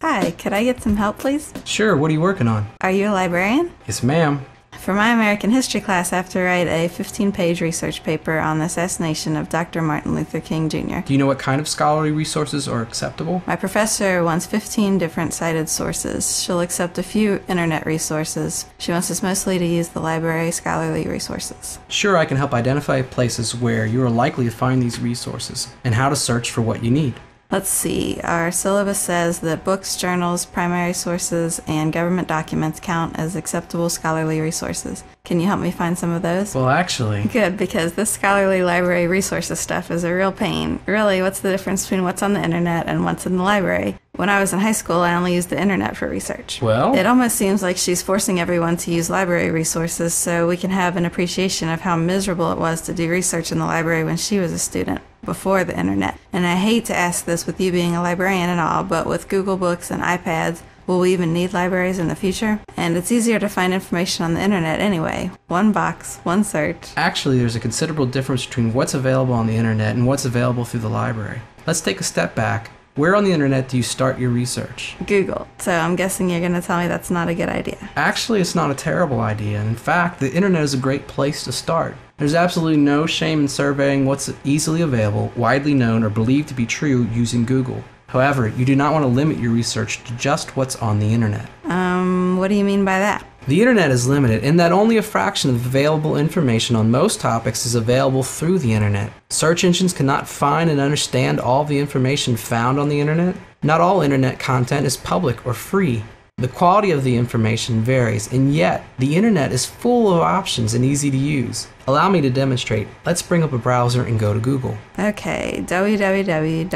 Hi, could I get some help, please? Sure, what are you working on? Are you a librarian? Yes, ma'am. For my American history class, I have to write a 15-page research paper on the assassination of Dr. Martin Luther King Jr. Do you know what kind of scholarly resources are acceptable? My professor wants 15 different cited sources. She'll accept a few internet resources. She wants us mostly to use the library scholarly resources. Sure, I can help identify places where you are likely to find these resources and how to search for what you need. Let's see, our syllabus says that books, journals, primary sources, and government documents count as acceptable scholarly resources. Can you help me find some of those? Well, actually... Good, because this scholarly library resources stuff is a real pain. Really, what's the difference between what's on the internet and what's in the library? When I was in high school, I only used the internet for research. Well... It almost seems like she's forcing everyone to use library resources so we can have an appreciation of how miserable it was to do research in the library when she was a student, before the internet. And I hate to ask this with you being a librarian and all, but with Google Books and iPads, will we even need libraries in the future? And it's easier to find information on the internet anyway. One box, one search. Actually, there's a considerable difference between what's available on the internet and what's available through the library. Let's take a step back. Where on the internet do you start your research? Google. So I'm guessing you're going to tell me that's not a good idea. Actually, it's not a terrible idea. In fact, the internet is a great place to start. There's absolutely no shame in surveying what's easily available, widely known, or believed to be true using Google. However, you do not want to limit your research to just what's on the internet. What do you mean by that? The internet is limited in that only a fraction of available information on most topics is available through the internet. Search engines cannot find and understand all the information found on the internet. Not all internet content is public or free. The quality of the information varies, and yet the internet is full of options and easy to use. Allow me to demonstrate. Let's bring up a browser and go to Google. Okay, www.google.com.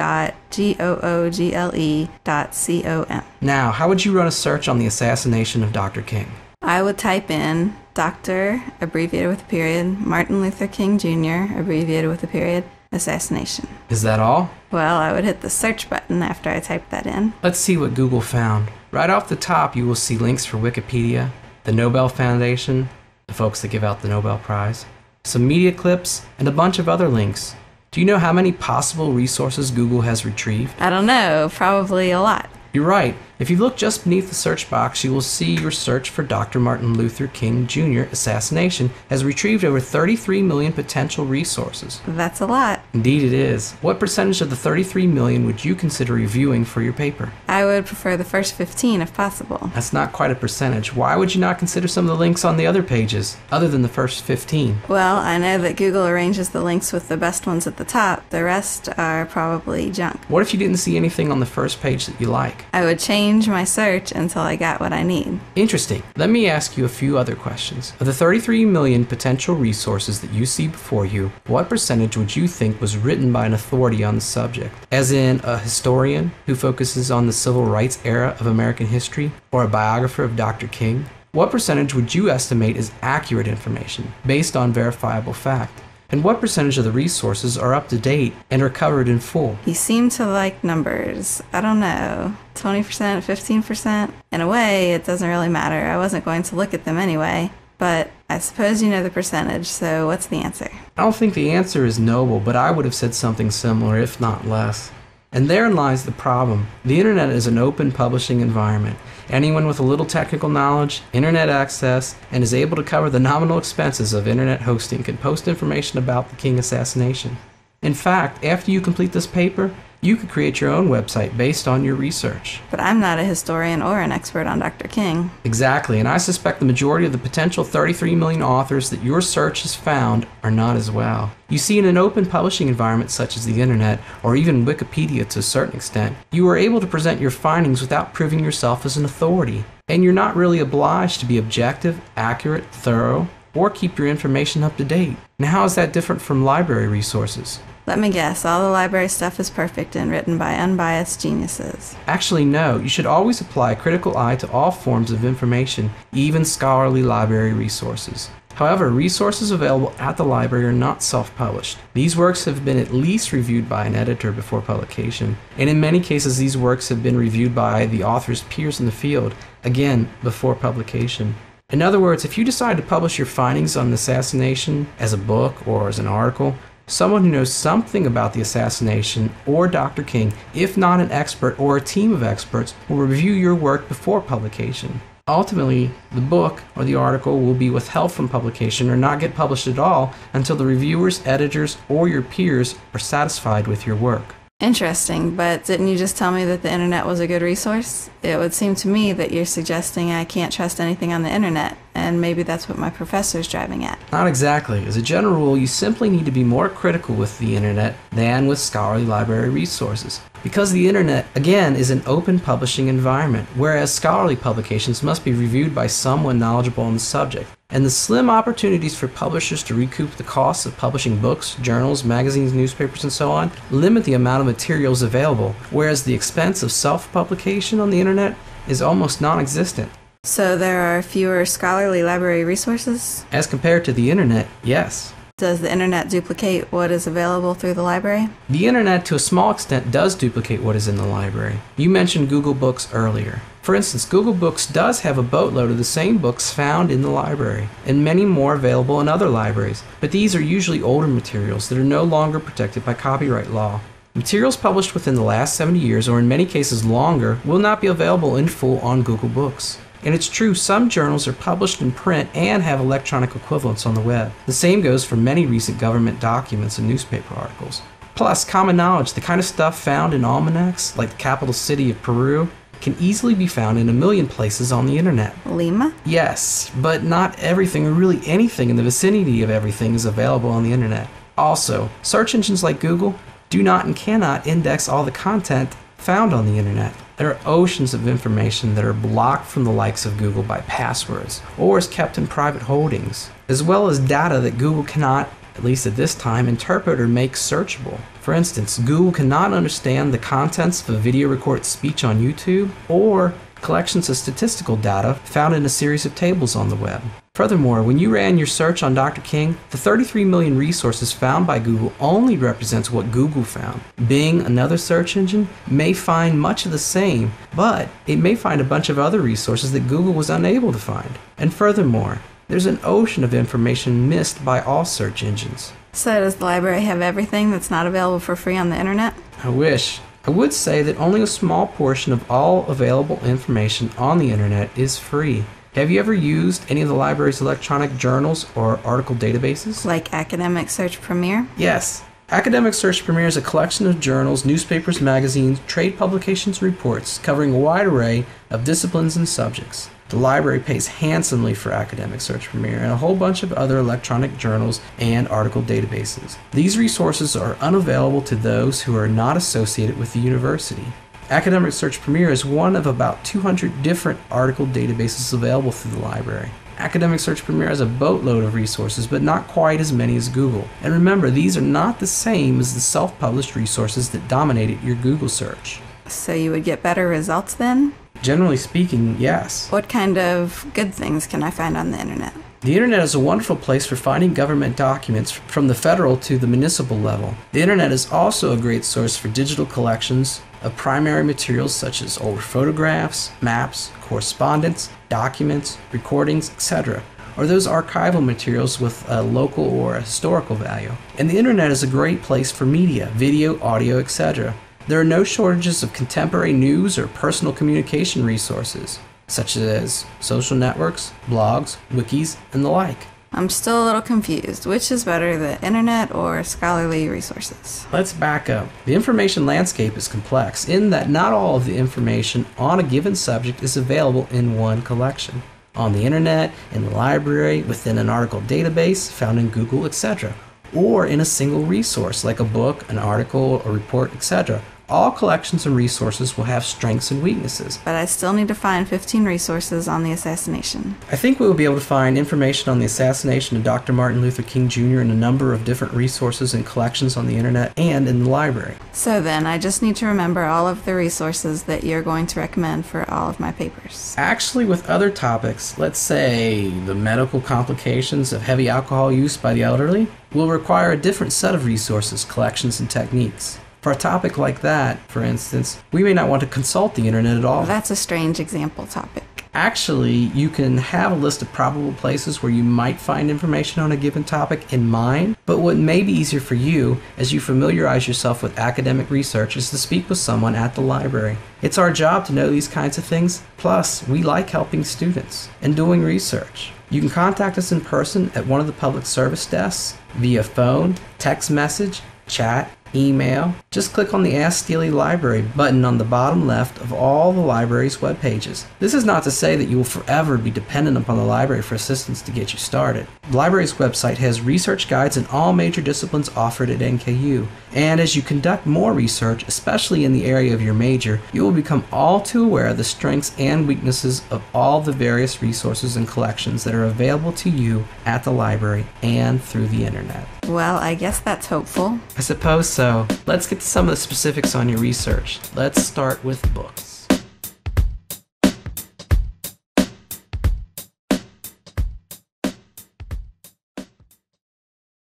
Now, how would you run a search on the assassination of Dr. King? I would type in Dr. abbreviated with a period, Martin Luther King Jr. abbreviated with a period, assassination. Is that all? Well, I would hit the search button after I typed that in. Let's see what Google found. Right off the top, you will see links for Wikipedia, the Nobel Foundation, the folks that give out the Nobel Prize, some media clips, and a bunch of other links. Do you know how many possible resources Google has retrieved? I don't know, probably a lot. You're right. If you look just beneath the search box, you will see your search for Dr. Martin Luther King Jr. assassination has retrieved over 33 million potential resources. That's a lot. Indeed it is. What percentage of the 33 million would you consider reviewing for your paper? I would prefer the first 15 if possible. That's not quite a percentage. Why would you not consider some of the links on the other pages, other than the first 15? Well, I know that Google arranges the links with the best ones at the top. The rest are probably junk. What if you didn't see anything on the first page that you like? I would change my search until I got what I need. Interesting. Let me ask you a few other questions. Of the 33 million potential resources that you see before you, what percentage would you think was written by an authority on the subject? As in a historian who focuses on the civil rights era of American history, or a biographer of Dr. King? What percentage would you estimate is accurate information based on verifiable fact? And what percentage of the resources are up to date and are covered in full? You seem to like numbers. I don't know, 20%, 15%? In a way, it doesn't really matter. I wasn't going to look at them anyway. But I suppose you know the percentage, so what's the answer? I don't think the answer is noble, but I would have said something similar, if not less. And therein lies the problem. The internet is an open publishing environment. Anyone with a little technical knowledge, internet access, and is able to cover the nominal expenses of internet hosting can post information about the King assassination. In fact, after you complete this paper, you could create your own website based on your research. But I'm not a historian or an expert on Dr. King. Exactly, and I suspect the majority of the potential 33 million authors that your search has found are not as well. You see, in an open publishing environment such as the internet, or even Wikipedia to a certain extent, you are able to present your findings without proving yourself as an authority. And you're not really obliged to be objective, accurate, thorough, or keep your information up to date. Now, how is that different from library resources? Let me guess, all the library stuff is perfect and written by unbiased geniuses. Actually, no. You should always apply a critical eye to all forms of information, even scholarly library resources. However, resources available at the library are not self-published. These works have been at least reviewed by an editor before publication, and in many cases these works have been reviewed by the author's peers in the field, again, before publication. In other words, if you decide to publish your findings on the assassination as a book or as an article, someone who knows something about the assassination or Dr. King, if not an expert or a team of experts, will review your work before publication. Ultimately, the book or the article will be withheld from publication or not get published at all until the reviewers, editors, or your peers are satisfied with your work. Interesting, but didn't you just tell me that the internet was a good resource? It would seem to me that you're suggesting I can't trust anything on the internet, and maybe that's what my professor's driving at. Not exactly. As a general rule, you simply need to be more critical with the internet than with scholarly library resources. Because the internet, again, is an open publishing environment, whereas scholarly publications must be reviewed by someone knowledgeable on the subject. And the slim opportunities for publishers to recoup the costs of publishing books, journals, magazines, newspapers, and so on limit the amount of materials available, whereas the expense of self-publication on the internet is almost non-existent. So there are fewer scholarly library resources? As compared to the internet, yes. Does the internet duplicate what is available through the library? The internet, to a small extent, does duplicate what is in the library. You mentioned Google Books earlier. For instance, Google Books does have a boatload of the same books found in the library, and many more available in other libraries, but these are usually older materials that are no longer protected by copyright law. Materials published within the last 70 years, or in many cases longer, will not be available in full on Google Books. And it's true, some journals are published in print and have electronic equivalents on the web. The same goes for many recent government documents and newspaper articles. Plus, common knowledge, the kind of stuff found in almanacs, like the capital city of Peru, can easily be found in a million places on the internet. Lima? Yes, but not everything, or really anything in the vicinity of everything, is available on the internet. Also, search engines like Google do not and cannot index all the content found on the internet. There are oceans of information that are blocked from the likes of Google by passwords, or is kept in private holdings, as well as data that Google cannot, at least at this time, interpret or make searchable. For instance, Google cannot understand the contents of a video recorded speech on YouTube, or collections of statistical data found in a series of tables on the web. Furthermore, when you ran your search on Dr. King, the 33 million resources found by Google only represents what Google found. Bing, another search engine, may find much of the same, but it may find a bunch of other resources that Google was unable to find. And furthermore, there's an ocean of information missed by all search engines. So does the library have everything that's not available for free on the internet? I wish. I would say that only a small portion of all available information on the internet is free. Have you ever used any of the library's electronic journals or article databases? Like Academic Search Premier? Yes. Academic Search Premier is a collection of journals, newspapers, magazines, trade publications, and reports covering a wide array of disciplines and subjects. The library pays handsomely for Academic Search Premier and a whole bunch of other electronic journals and article databases. These resources are unavailable to those who are not associated with the university. Academic Search Premier is one of about 200 different article databases available through the library. Academic Search Premier has a boatload of resources, but not quite as many as Google. And remember, these are not the same as the self-published resources that dominated your Google search. So you would get better results then? Generally speaking, yes. What kind of good things can I find on the internet? The internet is a wonderful place for finding government documents from the federal to the municipal level. The internet is also a great source for digital collections of primary materials such as old photographs, maps, correspondence, documents, recordings, etc., or those archival materials with a local or a historical value. And the internet is a great place for media, video, audio, etc. There are no shortages of contemporary news or personal communication resources, such as social networks, blogs, wikis, and the like. I'm still a little confused. Which is better, the internet or scholarly resources? Let's back up. The information landscape is complex in that not all of the information on a given subject is available in one collection. On the internet, in the library, within an article database, found in Google, etc., or in a single resource like a book, an article, a report, etc. All collections and resources will have strengths and weaknesses. But I still need to find 15 resources on the assassination. I think we will be able to find information on the assassination of Dr. Martin Luther King Jr. in a number of different resources and collections on the internet and in the library. So then, I just need to remember all of the resources that you're going to recommend for all of my papers. Actually, with other topics, let's say the medical complications of heavy alcohol use by the elderly, will require a different set of resources, collections, and techniques. For a topic like that, for instance, we may not want to consult the internet at all. That's a strange example topic. Actually, you can have a list of probable places where you might find information on a given topic in mind, but what may be easier for you as you familiarize yourself with academic research is to speak with someone at the library. It's our job to know these kinds of things, plus we like helping students and doing research. You can contact us in person at one of the public service desks, via phone, text message, chat, email. Just click on the Ask Steely Library button on the bottom left of all the library's web pages. This is not to say that you will forever be dependent upon the library for assistance to get you started. The library's website has research guides in all major disciplines offered at NKU. And as you conduct more research, especially in the area of your major, you will become all too aware of the strengths and weaknesses of all the various resources and collections that are available to you at the library and through the internet. Well, I guess that's hopeful. I suppose so. Let's get to some of the specifics on your research. Let's start with books.